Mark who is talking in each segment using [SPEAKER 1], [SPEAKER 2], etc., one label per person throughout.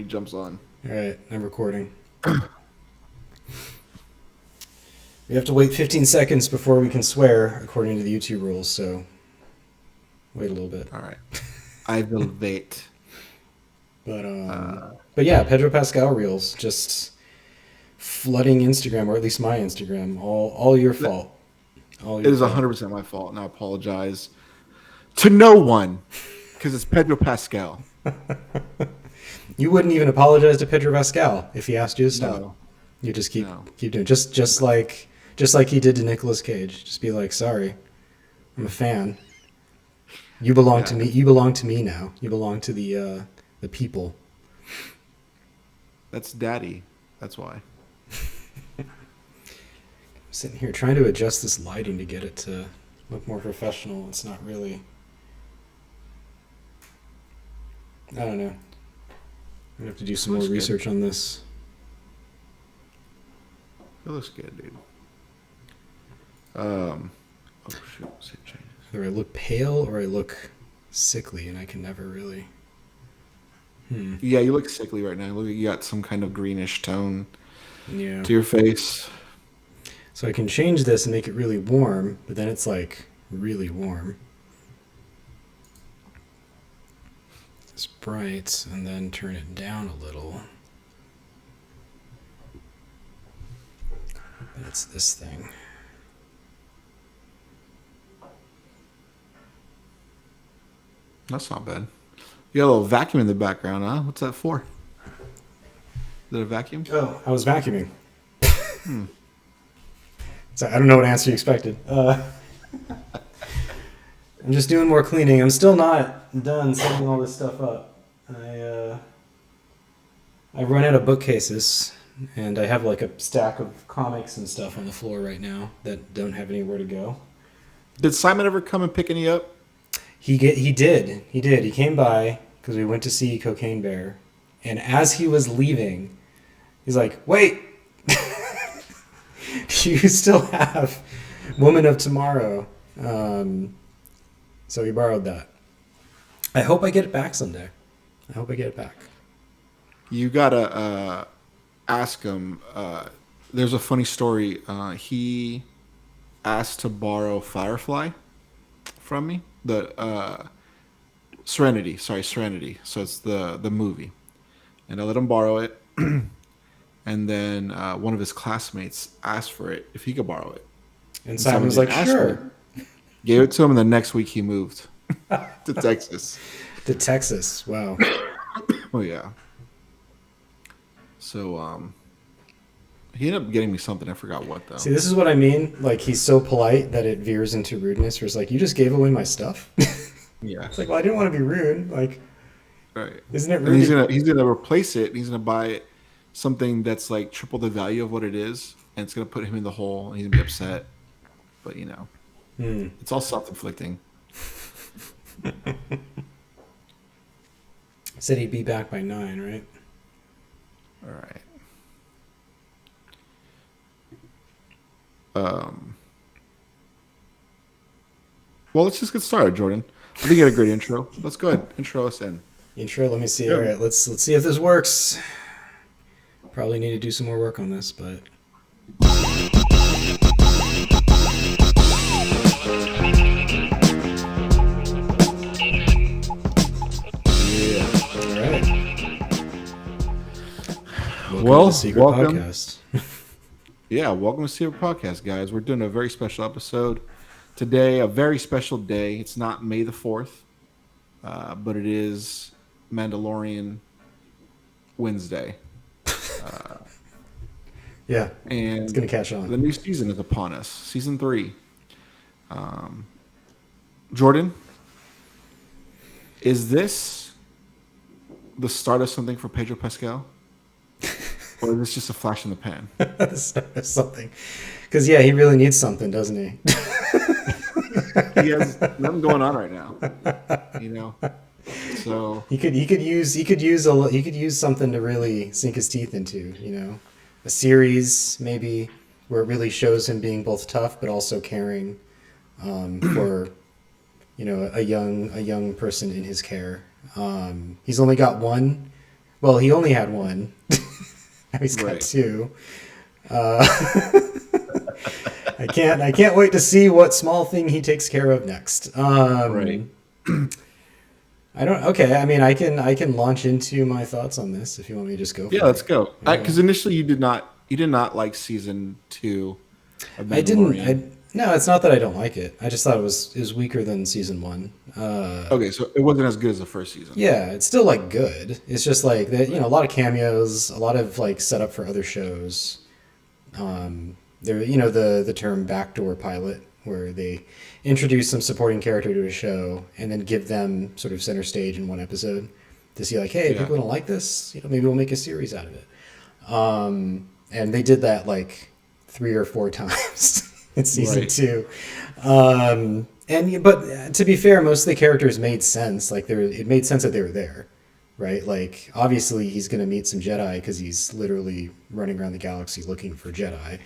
[SPEAKER 1] jumps on.
[SPEAKER 2] All right, I'm recording. We have to wait 15 seconds before we can swear, according to the YouTube rules, so wait a little bit.
[SPEAKER 1] All right. I will wait.
[SPEAKER 2] But yeah, Pedro Pascal reels just flooding Instagram, or at least my Instagram. All your fault. All
[SPEAKER 1] It
[SPEAKER 2] your
[SPEAKER 1] is
[SPEAKER 2] fault.
[SPEAKER 1] 100% my fault, and I apologize to no one because it's Pedro Pascal.
[SPEAKER 2] You wouldn't even apologize to Pedro Pascal if he asked you to stop.
[SPEAKER 1] No.
[SPEAKER 2] You just keep doing just like he did to Nicolas Cage. Just be like, sorry, I'm a fan. You belong to me. You belong to me now. You belong to the people.
[SPEAKER 1] That's Daddy. That's why.
[SPEAKER 2] I'm sitting here trying to adjust this lighting to get it to look more professional. It's not really. I don't know. I'm gonna have to do some more research on this.
[SPEAKER 1] It looks good, dude. Oh shoot!
[SPEAKER 2] Either I look pale or I look sickly, and I can never really.
[SPEAKER 1] Yeah, you look sickly right now. Look, you got some kind of greenish tone
[SPEAKER 2] Yeah.
[SPEAKER 1] to your face.
[SPEAKER 2] So I can change this and make it really warm, but then it's like really warm. It's bright, and then turn it down a little. And it's this thing.
[SPEAKER 1] That's not bad. You got a little vacuum in the background, huh? What's that for? Is it a vacuum?
[SPEAKER 2] Oh, I was vacuuming. So I don't know what answer you expected. I'm just doing more cleaning. I'm still not done setting all this stuff up. I run out of bookcases, and I have like a stack of comics and stuff on the floor right now that don't have anywhere to go.
[SPEAKER 1] Did Simon ever come and pick any up?
[SPEAKER 2] He did. He came by because we went to see Cocaine Bear, and as he was leaving, he's like, "Wait, you still have Woman of Tomorrow." So he borrowed that. I hope I get it back someday.
[SPEAKER 1] You gotta ask him. There's a funny story. He asked to borrow Firefly from me. The Serenity. Sorry, Serenity. So it's the movie, and I let him borrow it. And then one of his classmates asked for it if he could borrow it.
[SPEAKER 2] And Simon was like, "Sure."
[SPEAKER 1] Gave it to him, and the next week he moved to Texas.
[SPEAKER 2] To Texas. Wow.
[SPEAKER 1] Oh yeah. So he ended up getting me something. I forgot what though.
[SPEAKER 2] See, this is what I mean. Like, he's so polite that it veers into rudeness. Where it's like, you just gave away my stuff.
[SPEAKER 1] Yeah.
[SPEAKER 2] It's like, well, I didn't want to be rude. Like,
[SPEAKER 1] right.
[SPEAKER 2] Isn't it
[SPEAKER 1] rude?
[SPEAKER 2] rude?
[SPEAKER 1] He's gonna replace it. And he's gonna buy something that's like triple the value of what it is, and it's gonna put him in the hole, and he's gonna be upset. But you know, it's all self-inflicting.
[SPEAKER 2] Said he'd be back by 9, right?
[SPEAKER 1] All right. Well, let's just get started, Jordan. I think you had a great intro. Let's go ahead. Intro us in.
[SPEAKER 2] Intro, let me see. All right, let's see if this works. Probably need to do some more work on this, but...
[SPEAKER 1] Yeah.
[SPEAKER 2] All right.
[SPEAKER 1] Well,
[SPEAKER 2] to Secret
[SPEAKER 1] welcome.
[SPEAKER 2] Podcast.
[SPEAKER 1] Yeah, welcome to Secret Podcast, guys. We're doing a very special episode today, a very special day. It's not May the 4th, but it is Mandalorian Wednesday.
[SPEAKER 2] Yeah,
[SPEAKER 1] and
[SPEAKER 2] it's going to catch on.
[SPEAKER 1] The new season is upon us, season 3. Jordan, is this the start of something for Pedro Pascal? Or is this just a flash in the pan?
[SPEAKER 2] Something. Because, yeah, he really needs something, doesn't he?
[SPEAKER 1] He has nothing going on right now. You know? So
[SPEAKER 2] he could use something to really sink his teeth into, you know? A series, maybe, where it really shows him being both tough but also caring for, you know, a young person in his care. He's only got one. Well, he only had one. Now he's got
[SPEAKER 1] Right.
[SPEAKER 2] two. I can't wait to see what small thing he takes care of next.
[SPEAKER 1] Right.
[SPEAKER 2] I don't. Okay, I mean, I can launch into my thoughts on this if you want me to just go. For
[SPEAKER 1] Yeah,
[SPEAKER 2] it.
[SPEAKER 1] let's go.
[SPEAKER 2] Yeah.
[SPEAKER 1] Because initially you did not like season 2 of
[SPEAKER 2] I didn't.
[SPEAKER 1] Mandalorian.
[SPEAKER 2] No, it's not that I don't like it. I just thought it was weaker than season 1.
[SPEAKER 1] Okay, so it wasn't as good as the first season.
[SPEAKER 2] Yeah, it's still like good. It's just like that, a lot of cameos, a lot of like setup for other shows. There, the term backdoor pilot, where they introduce some supporting character to a show and then give them sort of center stage in one episode to see like, hey,
[SPEAKER 1] Yeah.
[SPEAKER 2] people don't like this, maybe we'll make a series out of it. And they did that like 3 or 4 times in season
[SPEAKER 1] Right.
[SPEAKER 2] 2. But to be fair, most of the characters made sense. Like it made sense that they were there, right? Like obviously he's going to meet some Jedi because he's literally running around the galaxy looking for Jedi.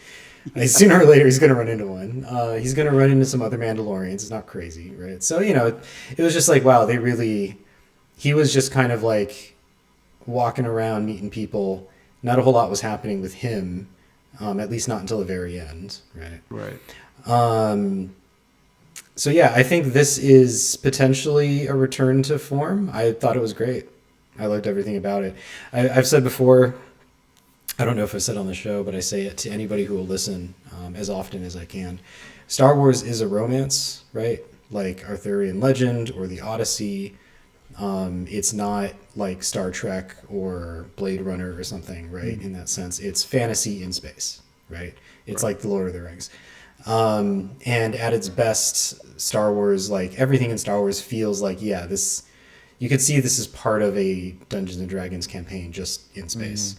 [SPEAKER 2] Sooner or later he's going to run into one. He's going to run into some other Mandalorians. It's not crazy, right? So it was just like, wow, he was just kind of like walking around meeting people. Not a whole lot was happening with him, at least not until the very end, right?
[SPEAKER 1] Right.
[SPEAKER 2] So yeah, I think this is potentially a return to form. I thought it was great. I liked everything about it. I've said before, I don't know if I said on the show, but I say it to anybody who will listen as often as I can. Star Wars is a romance, right? Like Arthurian legend or the Odyssey. It's not like Star Trek or Blade Runner or something, right? In that sense, it's fantasy in space, right? It's like the Lord of the Rings. And at its best, Star Wars, like everything in Star Wars feels like, yeah, you could see this is part of a Dungeons and Dragons campaign just in space.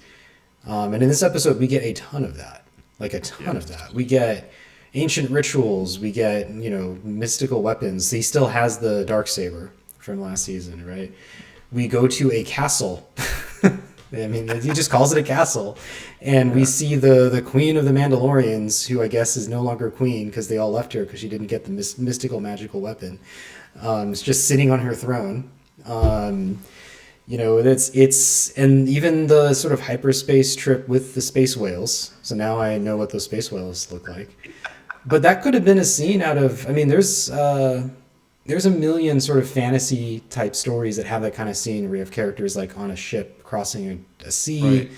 [SPEAKER 2] And in this episode, we get a ton of that, like a ton of that. We get ancient rituals. We get, mystical weapons. He still has the Darksaber from last season, right? We go to a castle. I mean, he just calls it a castle. And we see the queen of the Mandalorians, who I guess is no longer queen because they all left her because she didn't get the mystical magical weapon. It's just sitting on her throne. It's and even the sort of hyperspace trip with the space whales. So now I know what those space whales look like. But that could have been a scene out of, I mean, there's a million sort of fantasy type stories that have that kind of scene where you have characters like on a ship crossing a sea,
[SPEAKER 1] Right.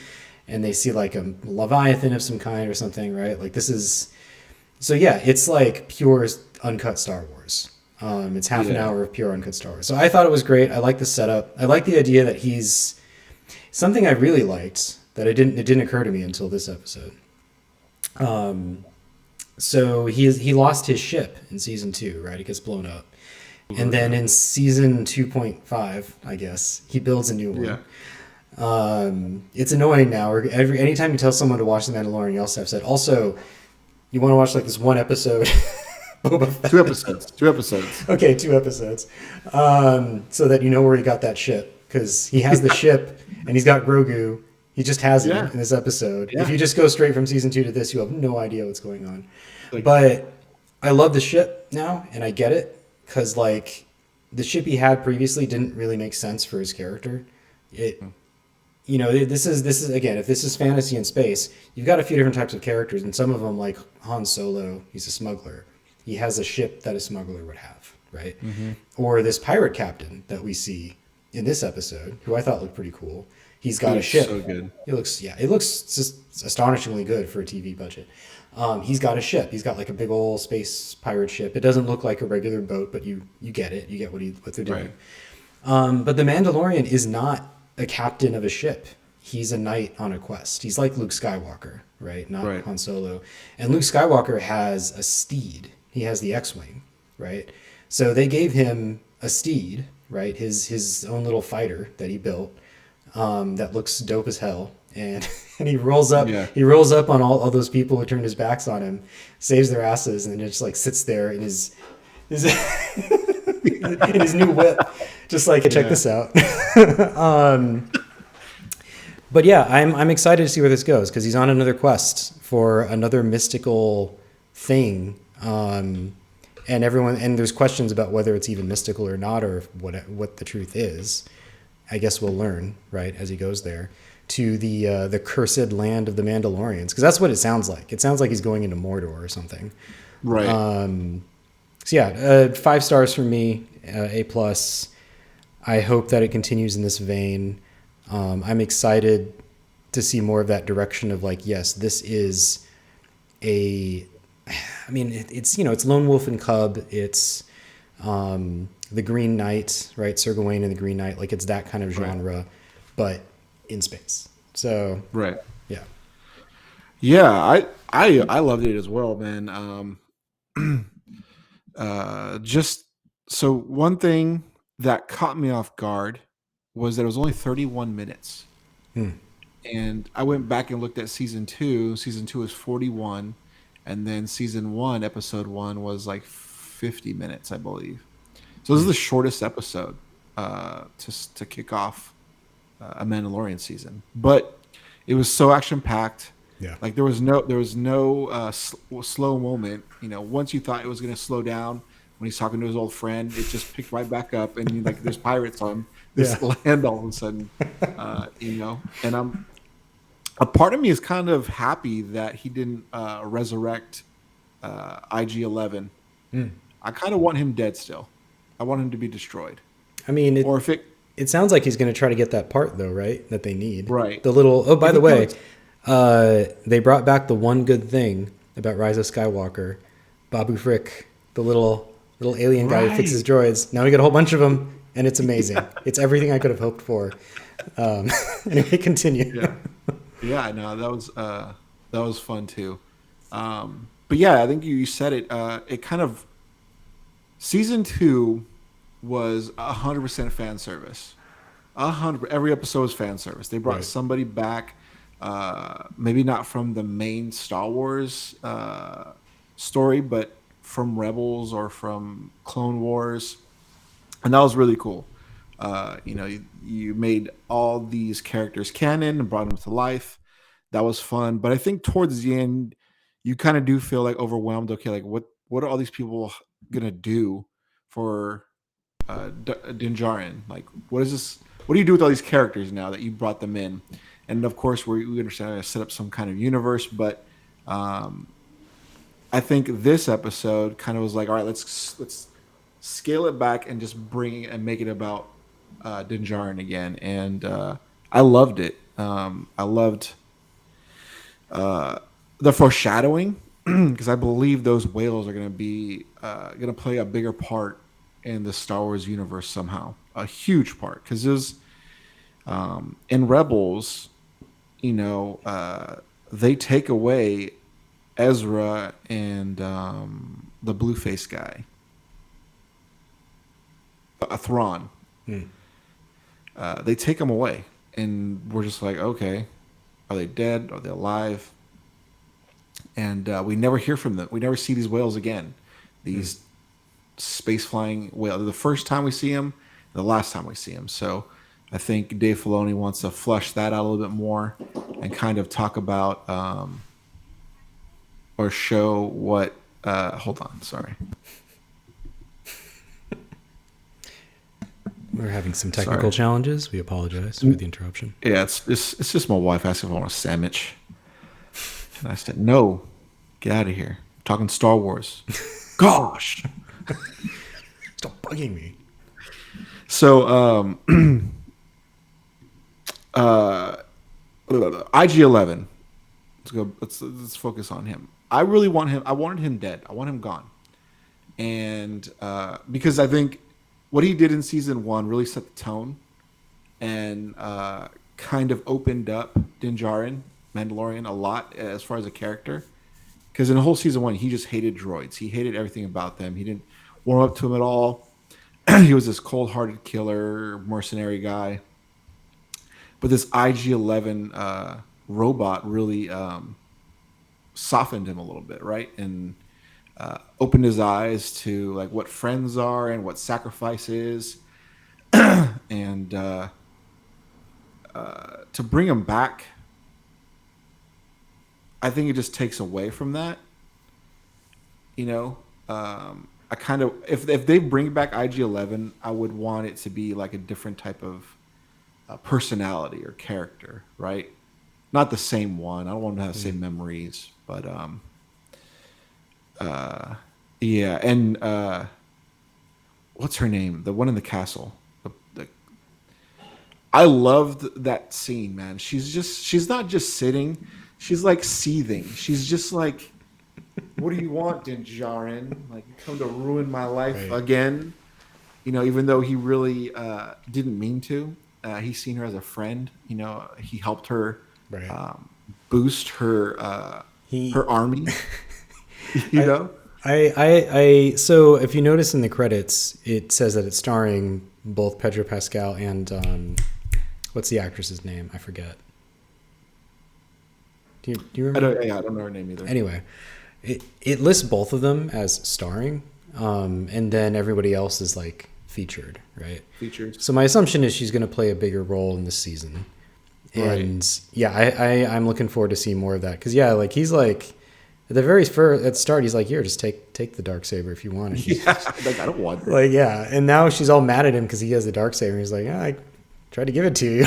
[SPEAKER 2] and they see like a Leviathan of some kind or something, right? Like so yeah, it's like pure uncut Star Wars. It's half an hour of pure uncut Star Wars. So I thought it was great. I like the setup. I like the idea that he's something I really liked that it didn't occur to me until this episode. So he lost his ship in season 2, right? It gets blown up. And then in season 2.5, I guess, he builds a new one.
[SPEAKER 1] Yeah.
[SPEAKER 2] It's annoying now. Anytime you tell someone to watch The Mandalorian, you also have said, also, you want to watch like this one episode. Boba Fett.
[SPEAKER 1] 2 episodes. 2 episodes.
[SPEAKER 2] Okay, 2 episodes. So that you know where he got that ship. Because he has the ship, and he's got Grogu. He just has it in this episode.
[SPEAKER 1] Yeah.
[SPEAKER 2] If you just go straight from season 2 to this, you have no idea what's going on.
[SPEAKER 1] Like-
[SPEAKER 2] But I love the ship now, and I get it. Because, like, the ship he had previously didn't really make sense for his character. This is again, if this is fantasy in space, you've got a few different types of characters, and some of them, like Han Solo, he's a smuggler. He has a ship that a smuggler would have, right? Or this pirate captain that we see in this episode, who I thought looked pretty cool. He's got a ship.
[SPEAKER 1] So good.
[SPEAKER 2] It looks just astonishingly good for a TV budget. He's got a ship. He's got like a big old space pirate ship. It doesn't look like a regular boat, but you get it. You get what they're doing.
[SPEAKER 1] Right.
[SPEAKER 2] But the Mandalorian is not a captain of a ship. He's a knight on a quest. He's like Luke Skywalker, right? Not
[SPEAKER 1] Right.
[SPEAKER 2] Han Solo. And Luke Skywalker has a steed. He has the X-Wing, right? So they gave him a steed, right? His own little fighter that he built that looks dope as hell. And he rolls up.
[SPEAKER 1] Yeah.
[SPEAKER 2] He rolls up on all those people who turned his backs on him, saves their asses, and just like sits there in his in his new whip, just like check this out. But yeah, I'm excited to see where this goes because he's on another quest for another mystical thing, and there's questions about whether it's even mystical or not, or what the truth is. I guess we'll learn, right, as he goes there, to the cursed land of the Mandalorians, because that's what it sounds like. It sounds like he's going into Mordor or something.
[SPEAKER 1] Right.
[SPEAKER 2] So yeah, 5 stars from me, A plus. I hope that it continues in this vein. I'm excited to see more of that direction of like, yes, this is a. I mean, it's it's Lone Wolf and Cub. It's the Green Knight, right? Sir Gawain and the Green Knight. Like it's that kind of
[SPEAKER 1] Right.
[SPEAKER 2] genre, but in space. So
[SPEAKER 1] Right.
[SPEAKER 2] yeah,
[SPEAKER 1] Yeah, I loved it as well, man. Just so one thing that caught me off guard was that it was only 31 minutes. And I went back and looked at season two. Season two is 41. And then season one, episode one, was like 50 minutes, I believe. So this is the shortest episode to kick off a Mandalorian season. But it was so action packed.
[SPEAKER 2] yeah,
[SPEAKER 1] Like there was no slow moment. You know, once you thought it was going to slow down when he's talking to his old friend, it just picked right back up, and like there's pirates on this
[SPEAKER 2] yeah.
[SPEAKER 1] land all of a sudden. You know, and a part of me is kind of happy that he didn't resurrect IG-11. I kind of want him dead still. I want him to be destroyed,
[SPEAKER 2] I mean,
[SPEAKER 1] or if it
[SPEAKER 2] it sounds like he's going to try to get that part though, right? That they need.
[SPEAKER 1] right.
[SPEAKER 2] The little. Oh, by
[SPEAKER 1] If
[SPEAKER 2] the
[SPEAKER 1] it
[SPEAKER 2] way,
[SPEAKER 1] comes,
[SPEAKER 2] they brought back the one good thing about Rise of Skywalker, Babu Frick, the little alien guy who fixes
[SPEAKER 1] right.
[SPEAKER 2] droids. Now we got a whole bunch of them, and it's amazing. It's everything I could have hoped for. Um, anyway, continue.
[SPEAKER 1] Yeah. Yeah, no, that was fun too. But yeah, I think you said it. It kind of season two was 100% fan service. 100. Every episode was fan service. They brought
[SPEAKER 2] Right.
[SPEAKER 1] somebody back, maybe not from the main Star Wars story, but from Rebels or from Clone Wars, and that was really cool. You know, you made all these characters canon and brought them to life. That was fun, but I think towards the end, you kind of do feel like overwhelmed. Okay, like what are all these people gonna do for Din Djarin? Like, what is this? What do you do with all these characters now that you brought them in? And of course, we understand how to set up some kind of universe, but um, I think this episode kind of was like, all right, let's scale it back and just bring it and make it about Din Djarin again. And I loved it. I loved the foreshadowing because I believe those whales are going to be going to play a bigger part in the Star Wars universe somehow, a huge part. Because there's in Rebels, you know, they take away Ezra and the blue face guy, a Thrawn. They take them away, and we're just like, okay, are they dead? Are they alive? And we never hear from them. We never see these whales again. These space flying whales. The first time we see them, the last time we see them. So I think Dave Filoni wants to flesh that out a little bit more and kind of talk about or show what. Hold on, sorry.
[SPEAKER 2] We're having some technical
[SPEAKER 1] Sorry.
[SPEAKER 2] challenges. We apologize for the interruption.
[SPEAKER 1] Yeah, it's just my wife asking if I want a sandwich, and I said no. Get out of here. I'm talking Star Wars. Gosh.
[SPEAKER 2] Stop bugging me.
[SPEAKER 1] So IG-11. Let's go. Let's focus on him. I really want him. I wanted him dead. I want him gone. And because I think what he did in season one really set the tone and kind of opened up Din Djarin, Mandalorian, a lot as far as a character. Because in the whole season one, he just hated droids. He hated everything about them. He didn't warm up to them at all. He was this cold-hearted killer, mercenary guy. But this IG-11 robot really softened him a little bit, right? And opened his eyes to like what friends are and what sacrifice is, and to bring him back, I think it just takes away from that. You know, I kind of if they bring back IG-11, I would want it to be like a different type of personality or character, right? Not the same one. I don't want him to have the same memories, but yeah. And what's her name? The one in the castle. The I loved that scene, man. She's not just sitting, she's like seething. She's just like, what do you want, Djarin? Like, you come to ruin my life
[SPEAKER 2] Right.
[SPEAKER 1] again? Even though he really didn't mean to. He's seen her as a friend. He helped her
[SPEAKER 2] Right.
[SPEAKER 1] boost her
[SPEAKER 2] He
[SPEAKER 1] her army. you
[SPEAKER 2] I,
[SPEAKER 1] know,
[SPEAKER 2] so if you notice in the credits, it says that it's starring both Pedro Pascal and what's the actress's name? I forget. Do you remember?
[SPEAKER 1] I don't know her name either.
[SPEAKER 2] Anyway, it lists both of them as starring, and then everybody else is like featured, right?
[SPEAKER 1] Featured.
[SPEAKER 2] So my assumption is she's going to play a bigger role in this season, and
[SPEAKER 1] Right.
[SPEAKER 2] yeah, I'm looking forward to seeing more of that because yeah, like he's like. At the very first, at the start, he's like, "Here, just take the Darksaber if you want it."
[SPEAKER 1] Yeah, like I don't want her.
[SPEAKER 2] Like, yeah, and now she's all mad at him because he has the Darksaber. And he's like, I tried to give it to you,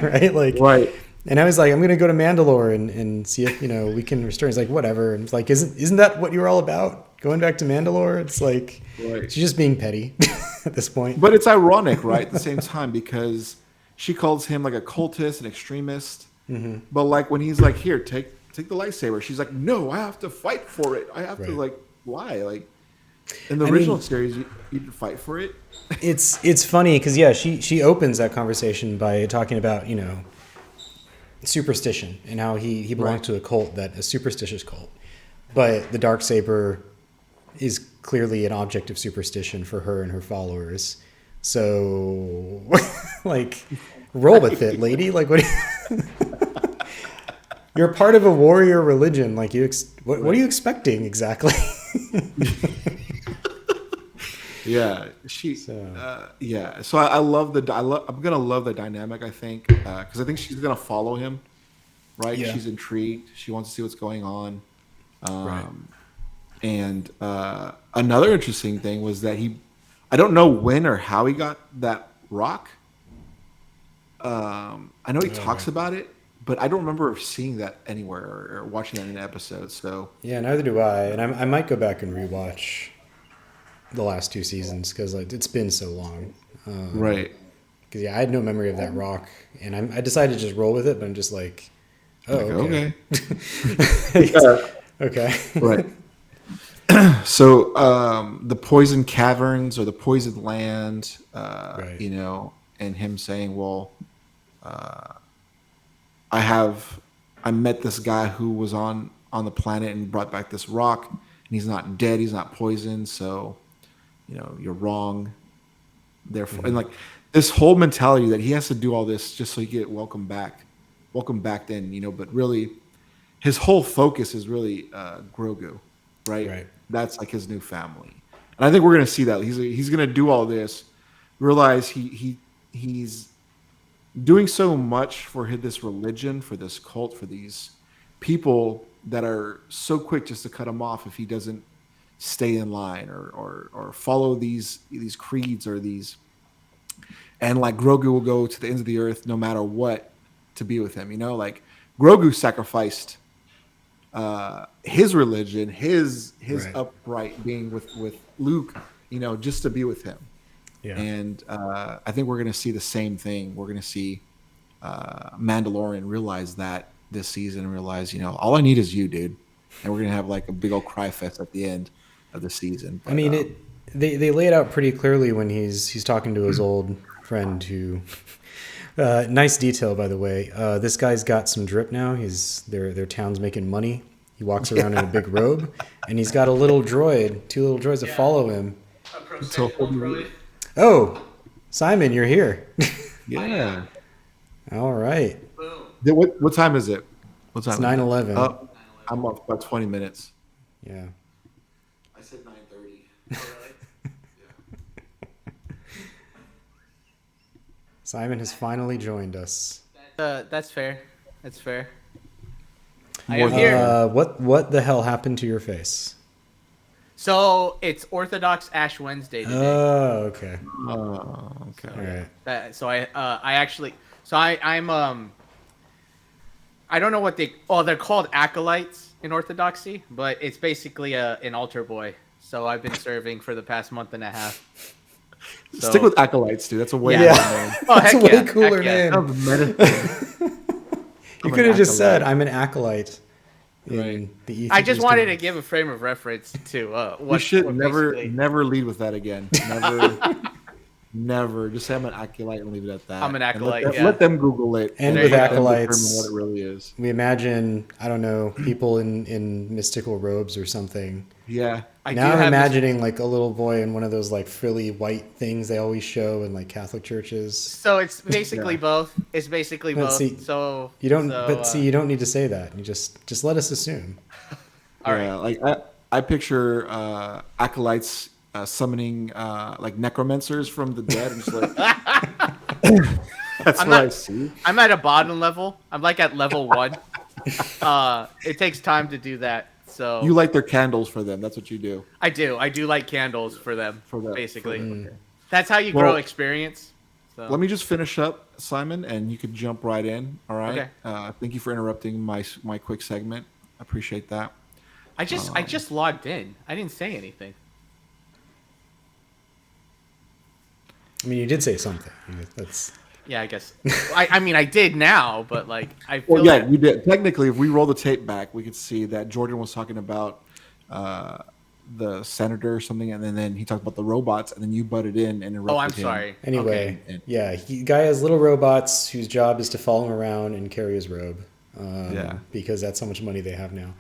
[SPEAKER 2] right? Like,
[SPEAKER 1] Right.
[SPEAKER 2] and I was like, I'm gonna go to Mandalore and see if we can restore. He's like, whatever. And it's like, isn't that what you were all about? Going back to Mandalore? It's like
[SPEAKER 1] Right.
[SPEAKER 2] she's just being petty at this point.
[SPEAKER 1] But it's ironic, right? At the same time, because she calls him like a cultist, an extremist.
[SPEAKER 2] Mm-hmm.
[SPEAKER 1] But like when he's like, "Here, take the lightsaber," she's like, "No, I have to fight for it. I have to
[SPEAKER 2] Right.
[SPEAKER 1] why?" Like in the
[SPEAKER 2] I
[SPEAKER 1] original
[SPEAKER 2] mean-
[SPEAKER 1] series, you didn't fight for it.
[SPEAKER 2] It's funny because yeah, she opens that conversation by talking about superstition and how he belonged
[SPEAKER 1] Right.
[SPEAKER 2] to a superstitious cult, but the Darksaber is clearly an object of superstition for her and her followers. So, like, roll with it, lady. Like, what? You're part of a warrior religion. Like, what are you expecting exactly?
[SPEAKER 1] Yeah, yeah. So I love I'm gonna love the dynamic. I think because I think she's gonna follow him, right?
[SPEAKER 2] Yeah.
[SPEAKER 1] She's intrigued. She wants to see what's going on.
[SPEAKER 2] Right.
[SPEAKER 1] And another interesting thing was that I don't know when or how he got that rock. I know he talks
[SPEAKER 2] right.
[SPEAKER 1] about it, but I don't remember seeing that anywhere or watching that in an episode. So
[SPEAKER 2] Yeah, neither do I. And I might go back and rewatch the last two seasons because it's been so long.
[SPEAKER 1] right,
[SPEAKER 2] Because yeah, I had no memory of that rock, and I decided to just roll with it. But I'm just like, oh, okay,
[SPEAKER 1] Yeah,
[SPEAKER 2] okay.
[SPEAKER 1] right. So the poison caverns or the poisoned land,
[SPEAKER 2] Right.
[SPEAKER 1] And him saying, "Well, I met this guy who was on the planet and brought back this rock, and he's not dead, he's not poisoned, so you're wrong." Therefore, and like this whole mentality that he has to do all this just so he get welcome back then, but really his whole focus is really Grogu, right?
[SPEAKER 2] Right.
[SPEAKER 1] That's like his new family, and I think we're gonna see that he's gonna do all this, realize he's doing so much for this religion, for this cult, for these people that are so quick just to cut him off if he doesn't stay in line or follow these creeds or these, and like Grogu will go to the ends of the earth no matter what to be with him. Like Grogu sacrificed his religion, his
[SPEAKER 2] Right.
[SPEAKER 1] upright being with Luke, just to be with him.
[SPEAKER 2] Yeah.
[SPEAKER 1] And I think we're going to see the same thing. We're going to see Mandalorian realize that this season and realize, all I need is you, dude. And we're going to have like a big old cry fest at the end of the season. But,
[SPEAKER 2] I mean, they lay it out pretty clearly when he's talking to his old friend who. Nice detail, by the way. This guy's got some drip now. Their town's making money. He walks around in a big robe, and he's got two little droids that follow him.
[SPEAKER 3] A pro droid.
[SPEAKER 2] Oh, Simon, you're here.
[SPEAKER 1] yeah.
[SPEAKER 2] All right.
[SPEAKER 3] Boom.
[SPEAKER 1] What time is it? What time?
[SPEAKER 2] It's 9:11.
[SPEAKER 1] I'm up about 20 minutes.
[SPEAKER 2] Yeah.
[SPEAKER 1] I said 9:30.
[SPEAKER 3] Oh, really?
[SPEAKER 2] Simon has finally joined us.
[SPEAKER 3] That's fair. That's fair. I
[SPEAKER 1] More
[SPEAKER 3] am
[SPEAKER 1] than-
[SPEAKER 3] here.
[SPEAKER 2] What the hell happened to your face?
[SPEAKER 3] So it's Orthodox Ash Wednesday today.
[SPEAKER 2] Oh, okay.
[SPEAKER 1] Oh, okay.
[SPEAKER 2] All right.
[SPEAKER 3] So I actually. So I'm I don't know what they're called acolytes in Orthodoxy, but it's basically an altar boy. So I've been serving for the past month and a half. So,
[SPEAKER 1] Stick with acolytes, dude. That's a way
[SPEAKER 3] Yeah.
[SPEAKER 1] better name.
[SPEAKER 3] Oh,
[SPEAKER 2] That's
[SPEAKER 3] heck
[SPEAKER 2] a way
[SPEAKER 3] yeah,
[SPEAKER 2] cooler
[SPEAKER 3] heck yeah.
[SPEAKER 2] name.
[SPEAKER 1] Sounds menacing.
[SPEAKER 2] You
[SPEAKER 1] I'm
[SPEAKER 2] could
[SPEAKER 1] an
[SPEAKER 2] have just said,
[SPEAKER 1] acolyte.
[SPEAKER 2] "I'm an acolyte." In
[SPEAKER 1] Right.
[SPEAKER 2] the
[SPEAKER 3] I just wanted to
[SPEAKER 2] Eastern-
[SPEAKER 3] give a frame of reference to
[SPEAKER 1] You should
[SPEAKER 3] what
[SPEAKER 1] never
[SPEAKER 3] basically-
[SPEAKER 1] lead with that again. Never, never. Just say I'm an acolyte and leave it at that.
[SPEAKER 3] I'm an
[SPEAKER 1] And
[SPEAKER 3] acolyte,
[SPEAKER 1] Let them,
[SPEAKER 3] yeah.
[SPEAKER 1] let them Google it.
[SPEAKER 2] And
[SPEAKER 3] There
[SPEAKER 2] with
[SPEAKER 3] you go.
[SPEAKER 1] let them
[SPEAKER 2] acolytes,
[SPEAKER 1] determine what it really is.
[SPEAKER 2] we imagine, I don't know, people in mystical robes or something.
[SPEAKER 1] Yeah.
[SPEAKER 3] I do
[SPEAKER 2] Now I'm
[SPEAKER 3] have this-
[SPEAKER 2] imagining like a little boy in one of those like frilly white things they always show in like Catholic churches.
[SPEAKER 3] So it's basically
[SPEAKER 1] Yeah.
[SPEAKER 3] both. It's basically
[SPEAKER 2] But
[SPEAKER 3] both.
[SPEAKER 2] see,
[SPEAKER 3] So
[SPEAKER 2] You don't,
[SPEAKER 3] so,
[SPEAKER 2] but see, you don't need to say that. You just let us assume.
[SPEAKER 3] all
[SPEAKER 1] Yeah.
[SPEAKER 3] right.
[SPEAKER 1] Like I picture acolytes summoning like necromancers from the dead. And just like that's
[SPEAKER 3] I'm
[SPEAKER 1] what I
[SPEAKER 3] not-
[SPEAKER 1] see.
[SPEAKER 3] I'm at a bottom level. I'm like at level 1. It takes time to do that. So
[SPEAKER 1] You light their candles for them. That's what you do.
[SPEAKER 3] I do light candles for them.
[SPEAKER 1] For them,
[SPEAKER 3] basically.
[SPEAKER 1] for them, okay.
[SPEAKER 3] That's how you
[SPEAKER 1] Well,
[SPEAKER 3] grow experience. So.
[SPEAKER 1] Let me just finish up, Simon, and you could jump right in. All right.
[SPEAKER 3] Okay.
[SPEAKER 1] Thank you for interrupting my quick segment. I appreciate that.
[SPEAKER 3] I just logged in. I didn't say anything.
[SPEAKER 2] I mean, you did say something. That's
[SPEAKER 3] Yeah, I guess. I mean, I did now, but like I feel
[SPEAKER 1] Well, yeah,
[SPEAKER 3] like
[SPEAKER 1] you did. Technically, if we roll the tape back, we could see that Jordon was talking about the senator or something, and then he talked about the robots, and then you butted in and interrupted
[SPEAKER 3] Oh, I'm
[SPEAKER 1] him.
[SPEAKER 3] sorry.
[SPEAKER 2] anyway.
[SPEAKER 1] Okay.
[SPEAKER 2] Yeah, guy has little robots whose job is to follow him around and carry his robe.
[SPEAKER 1] Yeah.
[SPEAKER 2] Because that's how much money they have now.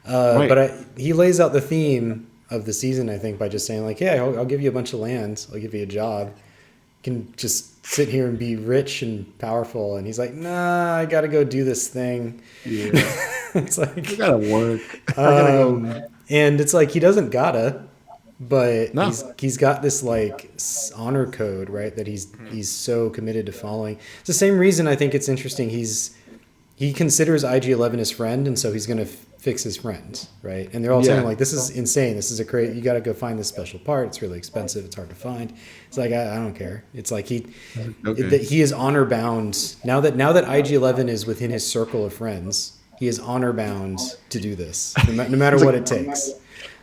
[SPEAKER 1] Right.
[SPEAKER 2] But he lays out the theme of the season, I think, by just saying like, "Yeah, I'll give you a bunch of land. I'll give you a job. You can just sit here and be rich and powerful." And he's like, "Nah, I got to go do this thing."
[SPEAKER 1] Yeah,
[SPEAKER 2] It's
[SPEAKER 1] I
[SPEAKER 2] like,
[SPEAKER 1] gotta work. I gotta go.
[SPEAKER 2] and it's like he doesn't gotta, but
[SPEAKER 1] No.
[SPEAKER 2] he's got this like honor code, right? That he's so committed to following. It's the same reason I think it's interesting. He considers IG-11 his friend, and so he's gonna fix his friend, right? And they're all
[SPEAKER 1] Yeah.
[SPEAKER 2] saying like, "This is insane. This is a crazy. You got to go find this special part. It's really expensive. It's hard to find." It's like I don't care. It's like
[SPEAKER 1] Okay.
[SPEAKER 2] that he is honor bound now that IG-11 is within his circle of friends. He is honor bound to do this, no matter what it takes.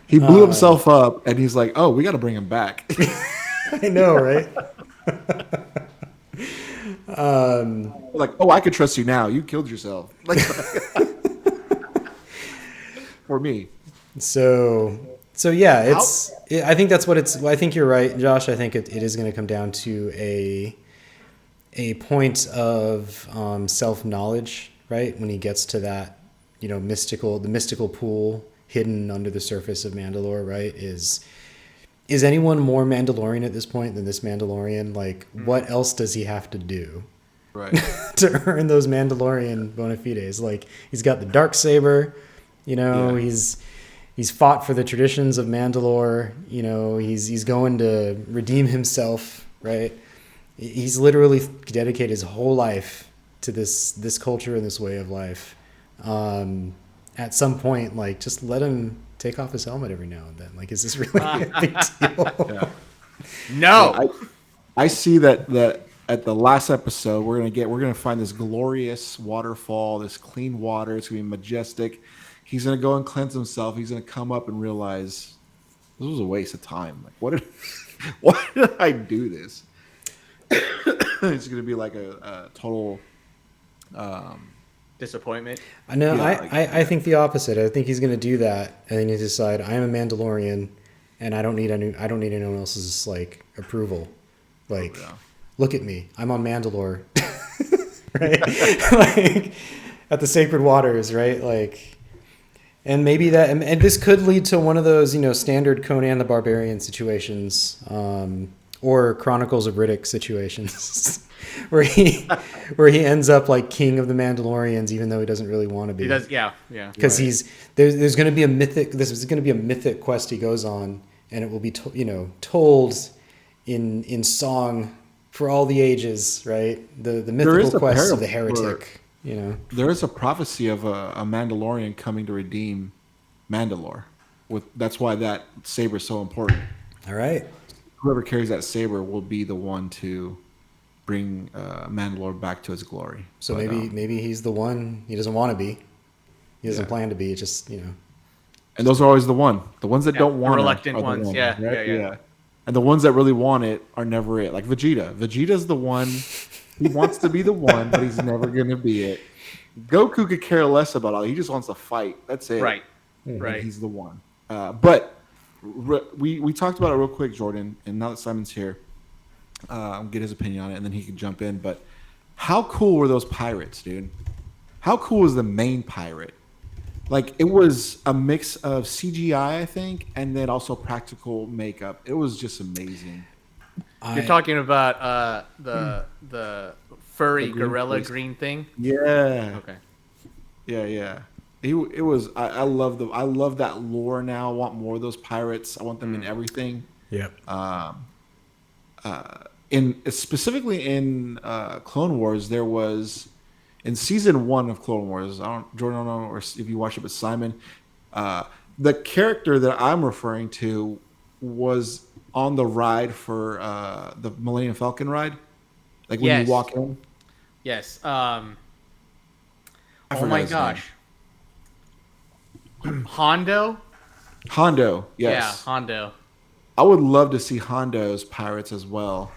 [SPEAKER 1] He blew himself up, and he's like, "Oh, we got to bring him back."
[SPEAKER 2] I know, right?
[SPEAKER 1] Like, "Oh, I could trust you now. You killed yourself." Like, for me.
[SPEAKER 2] So yeah, I think that's what it's. I think you're right, Josh. I think it is going to come down to a point of self knowledge, right? When he gets to that, the mystical pool hidden under the surface of Mandalore, right? Is anyone more Mandalorian at this point than this Mandalorian? Like, what else does he have to do
[SPEAKER 1] Right.
[SPEAKER 2] to earn those Mandalorian bona fides? Like, he's got the dark saber,
[SPEAKER 1] Yeah.
[SPEAKER 2] he's fought for the traditions of Mandalore, he's going to redeem himself, right? He's literally dedicated his whole life to this culture and this way of life. At some point, like, just let him take off his helmet every now and then. Like, is this really a big deal?
[SPEAKER 1] Yeah.
[SPEAKER 3] No.
[SPEAKER 1] I see that at the last episode we're gonna find this glorious waterfall, this clean water. It's gonna be majestic. He's gonna go and cleanse himself. He's gonna come up and realize this was a waste of time. Like, why did I do this? It's gonna be like a total.
[SPEAKER 3] Disappointment.
[SPEAKER 2] No,
[SPEAKER 1] Yeah,
[SPEAKER 2] I think the opposite. I think he's going to do that, and then he decide I am a Mandalorian, and I don't need anyone else's like approval. Like,
[SPEAKER 1] yeah.
[SPEAKER 2] look at me, I'm on Mandalore, right? Like at the Sacred Waters, right? Like, and maybe that, and this could lead to one of those standard Conan the Barbarian situations, or Chronicles of Riddick situations. where he ends up like king of the Mandalorians, even though he doesn't really want to be.
[SPEAKER 3] He does. Yeah.
[SPEAKER 2] Because there's going to be a mythic. This is going to be a mythic quest he goes on, and it will be told in song for all the ages, right? The mythical quest of the heretic.
[SPEAKER 1] There is a prophecy of a Mandalorian coming to redeem Mandalore. That's why that saber is so important.
[SPEAKER 2] All right.
[SPEAKER 1] Whoever carries that saber will be the one to bring Mandalore back to his glory.
[SPEAKER 2] So
[SPEAKER 1] But,
[SPEAKER 2] maybe he's the one he doesn't want to be. He doesn't plan to be. It's just
[SPEAKER 1] and those are always the ones that don't
[SPEAKER 3] the
[SPEAKER 1] want
[SPEAKER 3] reluctant
[SPEAKER 1] are the
[SPEAKER 3] ones.
[SPEAKER 1] ones,
[SPEAKER 3] Yeah,
[SPEAKER 1] right?
[SPEAKER 3] yeah.
[SPEAKER 1] And the ones that really want it are never it. Like Vegeta. Vegeta's the one. He wants to be the one, but he's never gonna be it. Goku could care less about all. He just wants to fight. That's it.
[SPEAKER 3] Right.
[SPEAKER 1] And
[SPEAKER 3] Right.
[SPEAKER 1] he's the one. But we talked about it real quick, Jordan. And now that Simon's here, I'll get his opinion on it, and then he can jump in. But how cool were those pirates, dude? How cool was the main pirate? Like, it was a mix of CGI, I think, and then also practical makeup. It was just amazing.
[SPEAKER 3] You're talking about the furry gorilla green thing.
[SPEAKER 1] Yeah.
[SPEAKER 3] Okay.
[SPEAKER 1] Yeah. It was. I love that lore now. I want more of those pirates. I want them in everything.
[SPEAKER 2] Yep.
[SPEAKER 1] Specifically in Clone Wars, there was in season 1 of Clone Wars. Jordan, I don't know, or if you watch it, but Simon, the character that I'm referring to was on the ride for the Millennium Falcon ride, like when you walk in.
[SPEAKER 3] Yes.
[SPEAKER 1] I
[SPEAKER 3] Oh
[SPEAKER 1] forgot
[SPEAKER 3] my
[SPEAKER 1] his
[SPEAKER 3] gosh. Hondo.
[SPEAKER 1] Hondo, yes.
[SPEAKER 3] Yeah, Hondo.
[SPEAKER 1] I would love to see Hondo's pirates as well,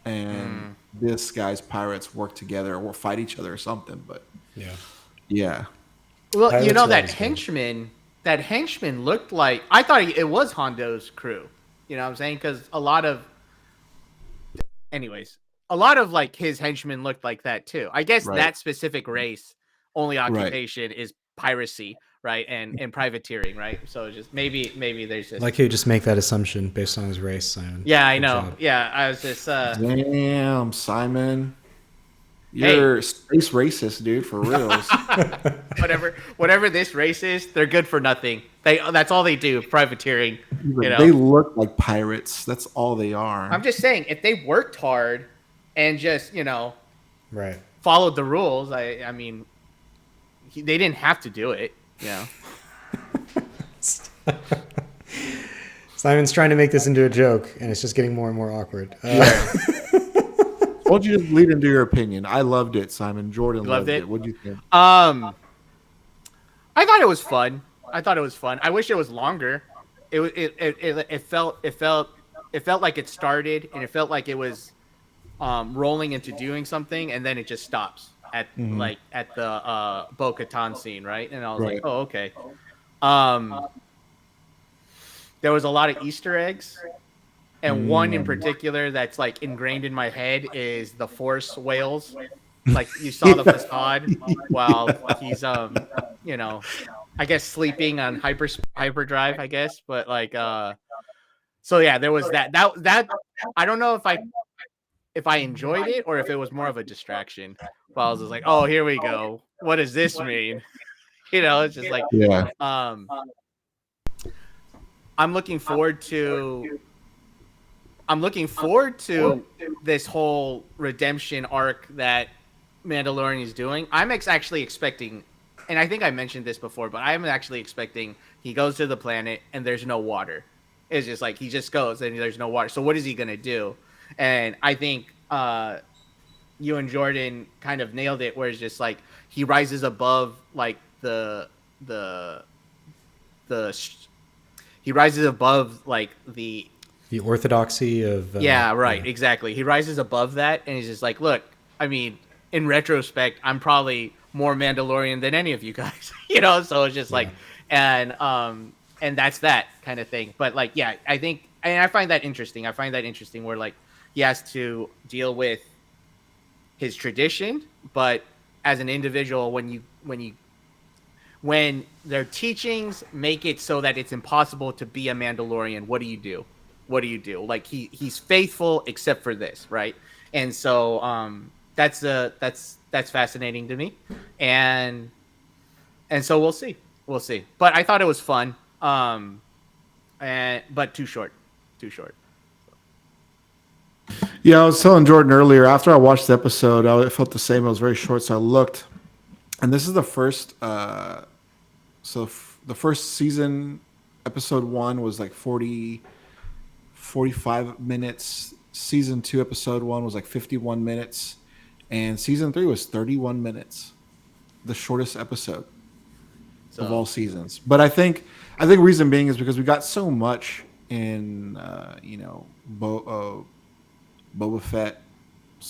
[SPEAKER 1] and this guy's pirates work together or fight each other or something. But yeah.
[SPEAKER 3] Well,
[SPEAKER 2] Pirates
[SPEAKER 3] you know
[SPEAKER 2] are
[SPEAKER 3] that
[SPEAKER 2] always good.
[SPEAKER 3] henchman. That henchman looked like, I thought it was Hondo's crew. You know what I'm saying? Because a lot of like his henchmen looked like that too. I guess
[SPEAKER 1] Right.
[SPEAKER 3] that specific race only occupation is piracy, right, and privateering, right? So just maybe there's just
[SPEAKER 2] Like you just make that assumption based on his race, Simon.
[SPEAKER 3] yeah, I
[SPEAKER 2] Good
[SPEAKER 3] know.
[SPEAKER 2] job.
[SPEAKER 3] Yeah, I was just
[SPEAKER 1] Damn, Simon. You're space racist, dude, for reals.
[SPEAKER 3] whatever this race is, they're good for nothing. That's all they do, privateering. You know?
[SPEAKER 1] They look like pirates. That's all they are.
[SPEAKER 3] I'm just saying, if they worked hard and just
[SPEAKER 2] Right.
[SPEAKER 3] followed the rules, I mean, they didn't have to do it.
[SPEAKER 2] Simon's trying to make this into a joke, and it's just getting more and more awkward.
[SPEAKER 1] Why don't you just lead into your opinion? I loved it, Simon. Jordan loved it. What do you think?
[SPEAKER 3] I thought it was fun. I wish it was longer. It felt like it started, and it felt like it was rolling into doing something, and then it just stops at the Bo-Katan scene, right? And I was like, oh, okay. There was a lot of Easter eggs, and one in particular that's like ingrained in my head is the Force whales. Like, you saw the facade while he's I guess sleeping on hyperdrive, I guess. But like so yeah, there was that I don't know if I enjoyed it or if it was more of a distraction. But I was just like, oh, here we go. What does this mean? It's just like I'm looking forward to this whole redemption arc that Mandalorian is doing. I'm actually expecting, and I think I mentioned this before, but I'm actually expecting he goes to the planet and there's no water. It's just like he just goes and there's no water. So what is he gonna do? And I think you and Jordan kind of nailed it, where it's just like he rises above like he rises above like the
[SPEAKER 2] orthodoxy of
[SPEAKER 3] exactly. He rises above that, and he's just like, look, I mean, in retrospect, I'm probably more Mandalorian than any of you guys, so it's just like, and that's that kind of thing. But like, yeah, I think, and I find that interesting. Where like he has to deal with his tradition, but as an individual, when their teachings make it so that it's impossible to be a Mandalorian, what do you do? Like he's faithful except for this, right? And so that's fascinating to me, and so we'll see. But I thought it was fun, but too short.
[SPEAKER 1] Yeah, I was telling Jordan earlier, after I watched the episode, I felt the same. It was very short, so I looked, and this is the first. The first season, episode 1 was like 45 minutes season 2, episode 1 was like 51 minutes, and season 3 was 31 minutes, the shortest episode
[SPEAKER 3] So,
[SPEAKER 1] of all seasons. But I think reason being is because we got so much in Boba Fett /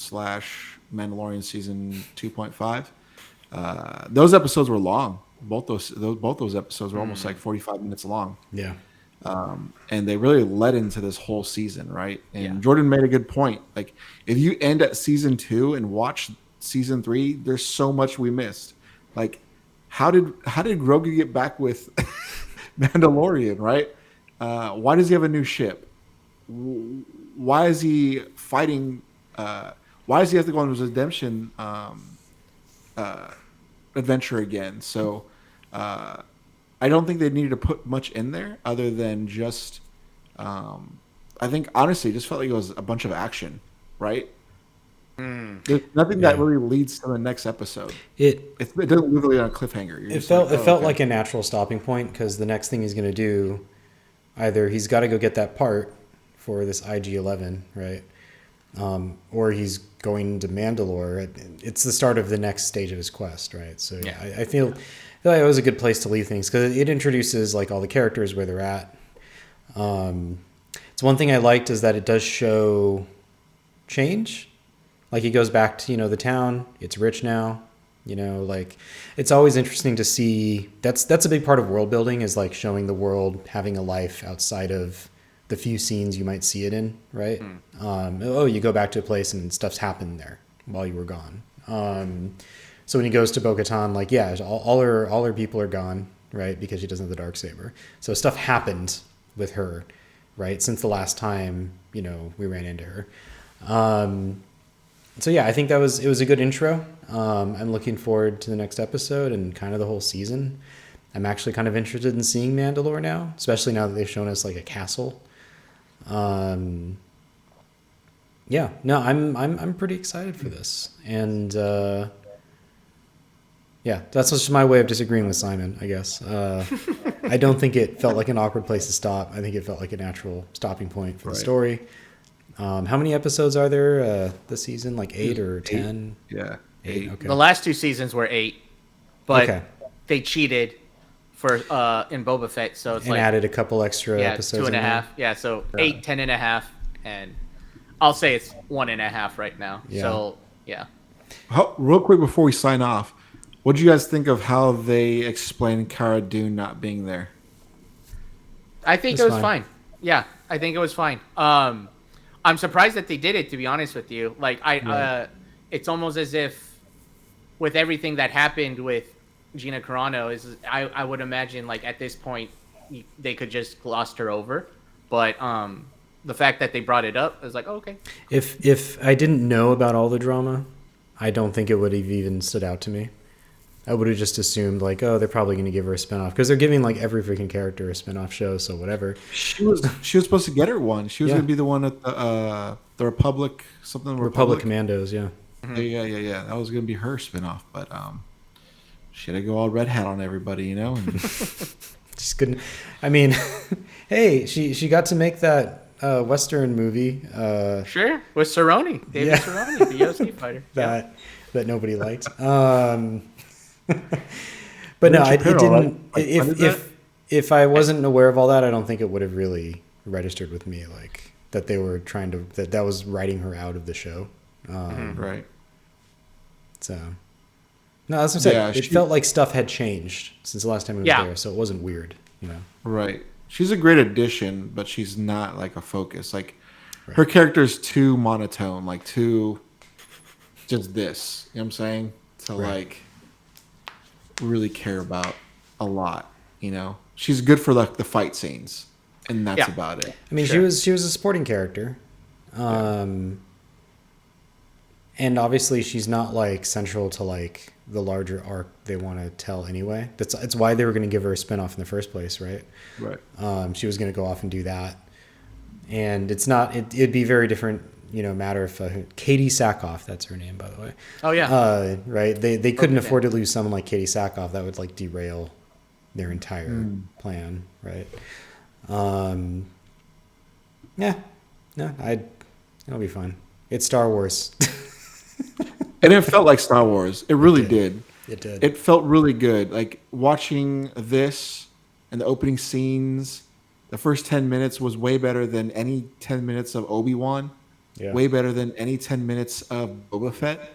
[SPEAKER 1] Mandalorian season 2.5. Those episodes were long. Both those episodes were almost like 45 minutes long.
[SPEAKER 2] Yeah.
[SPEAKER 1] And they really led into this whole season, right? And
[SPEAKER 3] Yeah.
[SPEAKER 1] Jordan made a good point. Like, if you end at season 2 and watch season 3, there's so much we missed. Like, how did Grogu get back with Mandalorian, right? Why does he have a new ship? Why is he fighting? Why does he have to go on his redemption adventure again? So I don't think they needed to put much in there other than just I think honestly it just felt like it was a bunch of action, right? There's nothing that really leads to the next episode. It doesn't literally on a cliffhanger.
[SPEAKER 2] It felt like a natural stopping point, because the next thing he's going to do, either he's got to go get that part for this IG-11, right? Or he's going to Mandalore. It's the start of the next stage of his quest, right? So yeah. I feel like it was a good place to leave things, because it introduces like all the characters where they're at. It's one thing I liked is that it does show change. Like, he goes back to, the town. It's rich now. Like, it's always interesting to see. That's a big part of world building, is like showing the world having a life outside of the few scenes you might see it in, right? You go back to a place and stuff's happened there while you were gone. So when he goes to Bo-Katan, like, yeah, all her people are gone, right? Because she doesn't have the Darksaber. So stuff happened with her, right? Since the last time, we ran into her. So yeah, I think it was a good intro. I'm looking forward to the next episode and kind of the whole season. I'm actually kind of interested in seeing Mandalore now, especially now that they've shown us like a castle. I'm pretty excited for this. And that's just my way of disagreeing with Simon, I guess. I don't think it felt like an awkward place to stop. I think it felt like a natural stopping point for the story. How many episodes are there this season? Like 8 or 10?
[SPEAKER 1] Yeah,
[SPEAKER 2] 8. Okay.
[SPEAKER 3] The last 2 seasons were 8, but they cheated for in Boba Fett, so it's
[SPEAKER 2] added a couple extra episodes.
[SPEAKER 3] 2.5. Yeah, so 8, 10.5, and I'll say it's 1.5 right now.
[SPEAKER 2] Yeah.
[SPEAKER 3] So yeah.
[SPEAKER 1] Real quick before we sign off, what do you guys think of how they explained Cara Dune not being there?
[SPEAKER 3] I think it was fine. Yeah, I think it was fine. I'm surprised that they did it, to be honest with you. Like, it's almost as if with everything that happened with Gina Carano, I would imagine, like, at this point, they could just glossed her over. But the fact that they brought it up, I was like, oh, okay.
[SPEAKER 2] If I didn't know about all the drama, I don't think it would have even stood out to me. I would have just assumed, like, oh, they're probably going to give her a spinoff, because they're giving like every freaking character a spinoff show, so whatever.
[SPEAKER 1] She was supposed to get her one. She was going to be the one at the Republic, something
[SPEAKER 2] Republic Commandos, yeah.
[SPEAKER 1] Yeah. That was going to be her spinoff, but she had to go all red hat on everybody, And
[SPEAKER 2] Just couldn't. I mean, hey, she got to make that Western movie.
[SPEAKER 3] Sure, with Cerrone, David Cerrone, the UFC fighter.
[SPEAKER 2] That nobody liked. But no, it didn't. If I wasn't aware of all that, I don't think it would have really registered with me, like that they were trying to that was writing her out of the show.
[SPEAKER 1] Right.
[SPEAKER 2] So no, as I said, it felt like stuff had changed since the last time we were there, so it wasn't weird,
[SPEAKER 1] Right. She's a great addition, but she's not like a focus. Like her character's too monotone, like too just this. You know what I'm saying? To like really care about a lot, She's good for like the fight scenes, and that's about it.
[SPEAKER 2] I mean, she was a supporting character. And obviously she's not like central to like the larger arc they want to tell anyway. It's why they were going to give her a spinoff in the first place, right?
[SPEAKER 1] Right.
[SPEAKER 2] She was going to go off and do that. And it's not, it'd be very different, matter if Katie Sackhoff, that's her name, by the way.
[SPEAKER 3] Oh yeah.
[SPEAKER 2] Right. They couldn't afford to lose someone like Katie Sackhoff. That would like derail their entire plan. Right. Yeah. No, It'll be fun. It's Star Wars.
[SPEAKER 1] And it felt like Star Wars. It really did.
[SPEAKER 2] It did.
[SPEAKER 1] It felt really good. Like watching this and the opening scenes, the first 10 minutes was way better than any 10 minutes of Obi-Wan.
[SPEAKER 2] Yeah.
[SPEAKER 1] Way better than any 10 minutes of Boba Fett.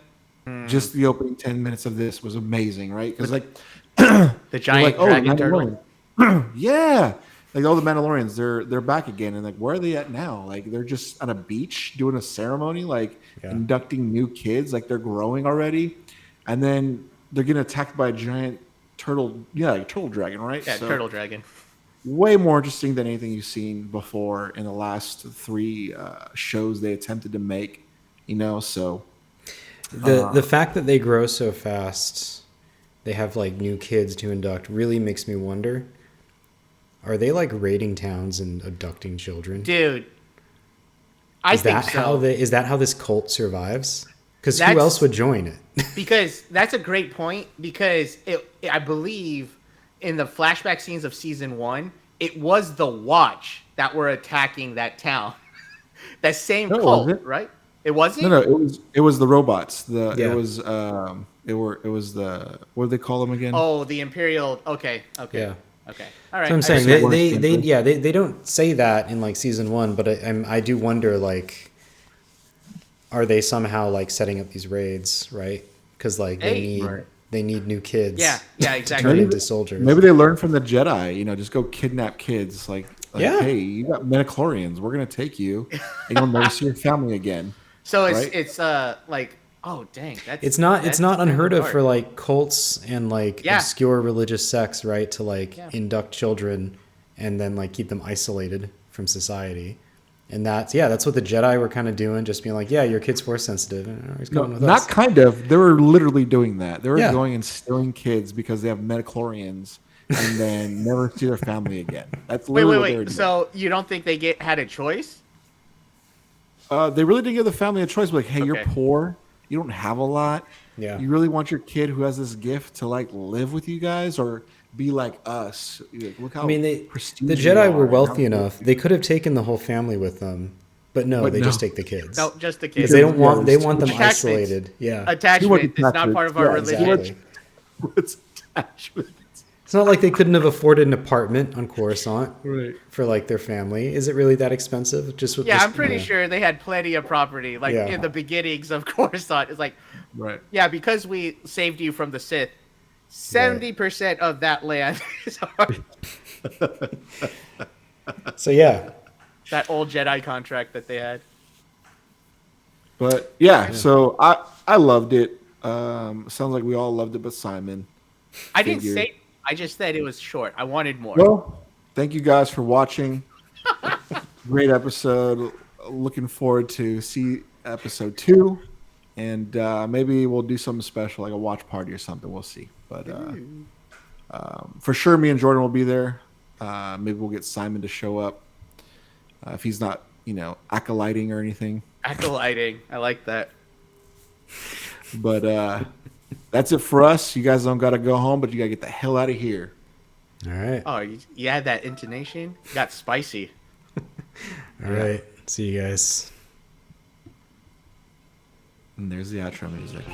[SPEAKER 1] Just the opening 10 minutes of this was amazing, right? Because like
[SPEAKER 3] The giant dragon turtle.
[SPEAKER 1] Yeah. Like all the Mandalorians, they're back again, and like where are they at now? Like they're just on a beach doing a ceremony, like inducting new kids, like they're growing already, and then they're getting attacked by a giant turtle, like turtle dragon, right?
[SPEAKER 3] Yeah, turtle dragon.
[SPEAKER 1] Way more interesting than anything you've seen before in the last 3 shows they attempted to make, So
[SPEAKER 2] The fact that they grow so fast, they have like new kids to induct, really makes me wonder. Are they like raiding towns and abducting children?
[SPEAKER 3] Dude, I think so.
[SPEAKER 2] Is that how this cult survives? Because who else would join it?
[SPEAKER 3] Because that's a great point. Because I believe in the flashback scenes of season 1, it was the Watch that were attacking that town. That same cult, right? It wasn't.
[SPEAKER 1] No, it was the robots. It was the what do they call them again?
[SPEAKER 3] Oh, the Imperial. Okay.
[SPEAKER 2] Yeah.
[SPEAKER 3] Okay. All right.
[SPEAKER 2] So I'm saying they don't say that in like season 1, but I do wonder, like, are they somehow like setting up these raids, right? Because like they need new kids.
[SPEAKER 3] Yeah, exactly.
[SPEAKER 2] To turn into soldiers.
[SPEAKER 1] Maybe they learn from the Jedi. Just go kidnap kids. Like hey, you got midichlorians. We're gonna take you, and you'll never see your family again.
[SPEAKER 3] So it's like, oh dang,
[SPEAKER 2] it's not unheard of for like cults and like obscure religious sects, right, to like induct children and then like keep them isolated from society. And that's what the Jedi were kind of doing, just being like, your kid's force sensitive. He's going with us.
[SPEAKER 1] Kind of. They were literally doing that. They were going and stealing kids because they have midichlorians and then never see their family again. That's literally what they were doing.
[SPEAKER 3] So you don't think they had a choice?
[SPEAKER 1] They really didn't give the family a choice. Like, hey, you're poor. You don't have a lot.
[SPEAKER 2] Yeah.
[SPEAKER 1] You really want your kid who has this gift to like live with you guys or be like us? Like, look how prestige
[SPEAKER 2] the Jedi were wealthy enough. They could have taken the whole family with them, but they just take the kids.
[SPEAKER 3] No, just the
[SPEAKER 2] Because
[SPEAKER 3] kids.
[SPEAKER 2] they don't want them isolated. Yeah.
[SPEAKER 3] Attachment is not part of our religion.
[SPEAKER 2] Exactly.
[SPEAKER 1] What's attachment?
[SPEAKER 2] It's not like they couldn't have afforded an apartment on Coruscant for like their family. Is it really that expensive?
[SPEAKER 3] I'm pretty sure they had plenty of property. In the beginnings of Coruscant, it's like, because we saved you from the Sith, 70% of that land is ours.
[SPEAKER 2] So
[SPEAKER 3] that old Jedi contract that they had.
[SPEAKER 1] But so I loved it. Sounds like we all loved it, but Simon.
[SPEAKER 3] I didn't say. I just said it was short. I wanted more.
[SPEAKER 1] Well, thank you guys for watching. Great episode. Looking forward to see episode 2, and maybe we'll do something special, like a watch party or something. We'll see. But for sure, me and Jordon will be there. Maybe we'll get Simon to show up if he's not, acolyting or anything.
[SPEAKER 3] Acolyting. I like that.
[SPEAKER 1] But that's it for us. You guys don't got to go home, but you got to get the hell out of here.
[SPEAKER 2] All right.
[SPEAKER 3] Oh, you had that intonation? Got spicy.
[SPEAKER 2] All right. See you guys.
[SPEAKER 1] And there's the outro music.